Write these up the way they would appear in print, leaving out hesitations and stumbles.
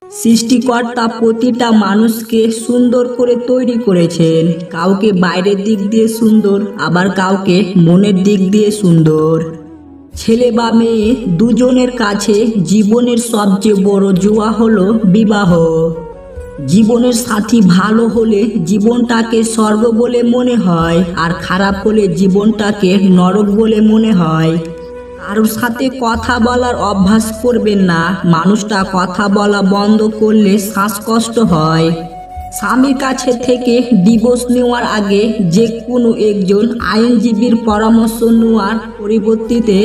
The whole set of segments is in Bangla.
সৃষ্টিকর্তা প্রতিটা মানুষকে সুন্দর করে তৈরি করেছেন। কাউকে বাইরের দিক দিয়ে সুন্দর, আবার কাউকে মনের দিক দিয়ে সুন্দর। ছেলে বা মেয়ে দুজনের কাছে জীবনের সবচেয়ে বড় জুয়া হলো বিবাহ। জীবনের সাথী ভালো হলে জীবনটাকে স্বর্গ বলে মনে হয়, আর খারাপ হলে জীবনটাকে নরক বলে মনে হয়। কারোর সাথে কথা বলার অভ্যাস করবেন না। মানুষটা কথা বলা বন্ধ করলে শ্বাসকষ্ট হয়। স্বামীর কাছে থেকে ডিভোর্স নেওয়ার আগে যে কোনো একজন আইনজীবীর পরামর্শ নেওয়ার পরিবর্তে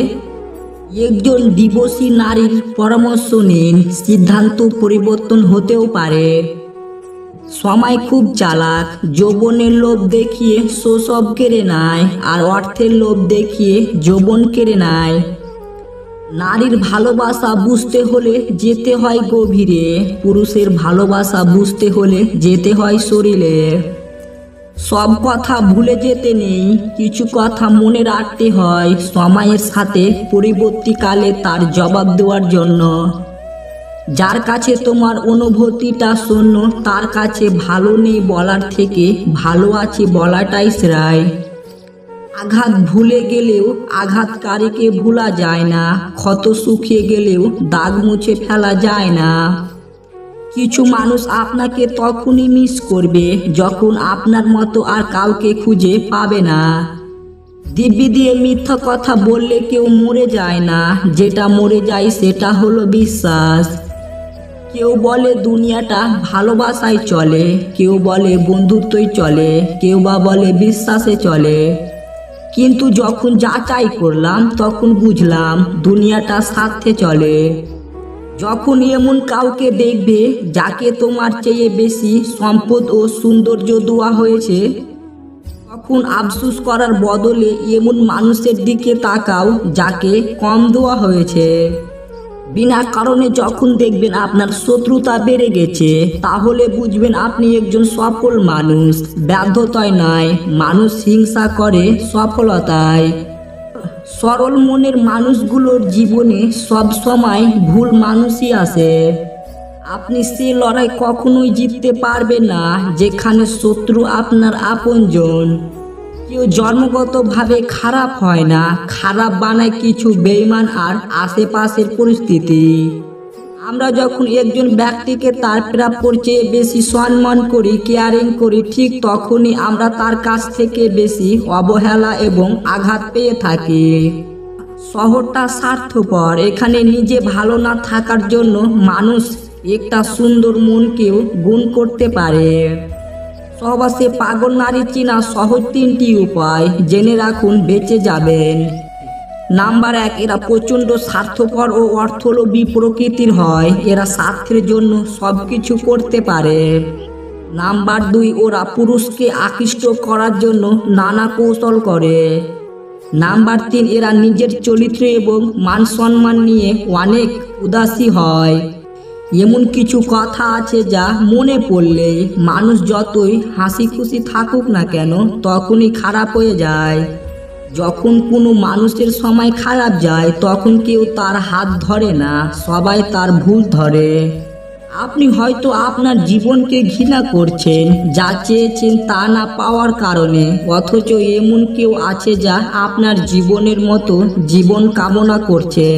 একজন ডিভোর্সি নারীর পরামর্শ নিন। সিদ্ধান্ত পরিবর্তন হতেও পারে। সময় খুব চালাক। যৌবনের লোভ দেখিয়ে শৈশব কেড়ে নেয়, আর অর্থের লোভ দেখিয়ে যৌবন কেড়ে নেয়। নারীর ভালোবাসা বুঝতে হলে যেতে হয় গভীরে, পুরুষের ভালোবাসা বুঝতে হলে যেতে হয় শরীরে। সব কথা ভুলে যেতে নেই, কিছু কথা মনে রাখতে হয় সময়ের সাথে পরিবর্তীকালে তার জবাব দেওয়ার জন্য। যার কাছে তোমার অনুভূতিটা শূন্য, তার কাছে ভালো নেই বলার থেকে ভালো আছে বলাটাই শ্রেয়। আঘাত ভুলে গেলেও আঘাতকারীকে ভোলা যায় না, ক্ষত শুকিয়ে গেলেও দাগ মুছে ফেলা যায় না। কিছু মানুষ আপনাকে তখনই মিস করবে যখন আপনার মতো আর কাউকে খুঁজে পাবে না। দিব্যি দিয়ে মিথ্যা কথা বললে কেউ মরে যায় না, যেটা মরে যায় সেটা হলো বিশ্বাস। কেউ বলে দুনিয়াটা ভালোবাসায় চলে, কেউ বলে বন্ধুত্বই চলে, কেউ বা বলে বিশ্বাসে চলে। কিন্তু যখন যাচাই করলাম তখন বুঝলাম দুনিয়াটা স্বার্থে চলে। যখন এমন কাউকে দেখবে যাকে তোমার চেয়ে বেশি সম্পদ ও সৌন্দর্য দেওয়া হয়েছে, তখন আফসোস করার বদলে এমন মানুষের দিকে তাকাও যাকে কম দেওয়া হয়েছে। বিনা কারণে যখন দেখবেন আপনার শত্রুতা বেড়ে গেছে, তাহলে বুঝবেন আপনি একজন সফল মানুষ। ব্যর্থতায় নয়, মানুষ হিংসা করে সফলতায়। সরল মনের মানুষগুলোর জীবনে সব সময় ভুল মানুষই আসে। আপনি সে লড়াই কখনোই জিততে পারবেন না যেখানে শত্রু আপনার আপনজন। কেউ জন্মগতভাবে খারাপ হয় না, খারাপ বানায় কিছু বেঈমান আর আশেপাশের পরিস্থিতি। আমরা যখন একজন ব্যক্তিকে তার প্রাপ্যর চেয়ে বেশি সম্মান করি, কেয়ারিং করি, ঠিক তখনই আমরা তার কাছ থেকে বেশি অবহেলা এবং আঘাত পেয়ে থাকি। শহরটা স্বার্থপর। এখানে নিজে ভালো না থাকার জন্য মানুষ একটা সুন্দর মনকেও গুণ করতে পারে। সহবাসে পাগল নারী চেনা সহজ 3টি উপায় জেনে রাখুন, বেঁচে যাবেন। নাম্বার 1, এরা প্রচণ্ড স্বার্থপর ও অর্থলোভী প্রকৃতির হয়। এরা স্বার্থের জন্য সবকিছু করতে পারে। নাম্বার 2, ওরা পুরুষকে আকৃষ্ট করার জন্য নানা কৌশল করে। নাম্বার 3, এরা নিজের চরিত্র এবং মান সম্মান নিয়ে অনেক উদাসী হয়। এমন কিছু কথা আছে যা মনে পড়লে মানুষ যতই হাসি খুশি থাকুক না কেন তখনই খারাপ হয়ে যায়। যখন কোনো মানুষের সময় খারাপ যায় তখন কেউ তার হাত ধরে না, সবাই তার ভুল ধরে। আপনি হয়তো আপনার জীবনকে ঘৃণা করছেন, যা চেয়েছেন তা না পাওয়ার কারণে, অথচ এমন কেউ আছে যা আপনার জীবনের মতো জীবন কামনা করছে।